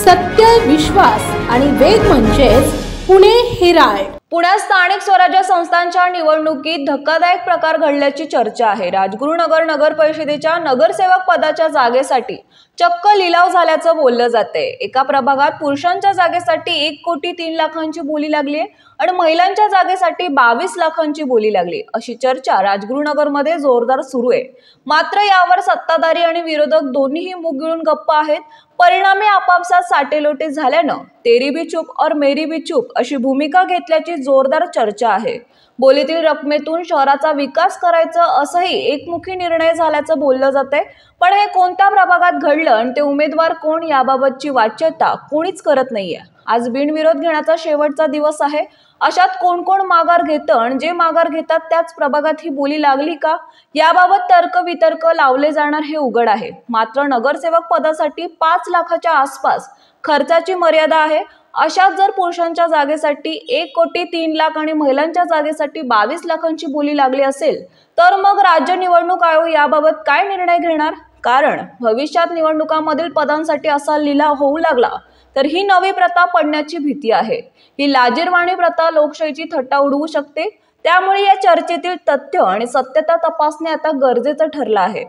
सत्य, विश्वास आणि वेग म्हणजेच पुणे हेराल्ड। पुण्यात स्थानिक स्वराज्य संस्थांच्या निवडणुकीत धक्कादायक प्रकार घडल्याची चर्चा आहे। राजगुरुनगर नगर परिषदेच्या नगरसेवक पदाच्या जागेसाठी चक्क लिलाव झाल्याचं बोललं जाते। एका प्रभागात पुरुषांच्या जागेसाठी 1,03,00,000ची बोली लागली आणि महिलांच्या जागेसाठी 22 लाखांची बोली लागली, अशी चर्चा राजगुरुनगरमध्ये जोरदार सुरू आहे। मात्र यावर सत्ताधारी आणि विरोधक दोन्हीही मुख गिळून गप्प आहेत। परिणामी आपापसात साटेलोटे झाल्यानं तेरी भी चूप और मेरी भी चूप अशी भूमिका घेतल्याची जोरदार चर्चा आहे। बोलीतील रकमेतून शहराचा विकास करायचा असंही एकमुखी निर्णय झाल्याचं बोललं जातंय। पण हे कोणत्या प्रभागात घडलं आणि ते उमेदवार कोण याबाबतची वाच्यता कोणीच करत नाहीये। आज बिनविरोध घेण्याचा शेवटचा दिवस आहे। अशात कोण कोण माघार घेतं आणि जे माघार घेतात त्याच प्रभागात ही बोली लागली का, याबाबत तर्क-वितर्क लावले जाणार हे उघड आहे। मात्र नगरसेवक पदासाठी 5 लाखाच्या आसपास खर्चाची मर्यादा आहे। अशात जर पुरुषांच्या जागेसाठी 1,03,00,000 आणि महिलांच्या जागेसाठी 22 लाखांची बोली लागली असेल तर मग राज्य निवडणूक आयोग याबाबत काय निर्णय घेणार? कारण भविष्यात निवडणुकांमधील पदांसाठी असा लिलाव होऊ लागला तर ही नवी प्रथा पडण्याची भीती आहे। ही लाजिरवाणी प्रथा लोकशाहीची थट्टा उडवू शकते। त्यामुळे या चर्चेतील तथ्य आणि सत्यता तपासणे आता गरजेचं ठरलं आहे।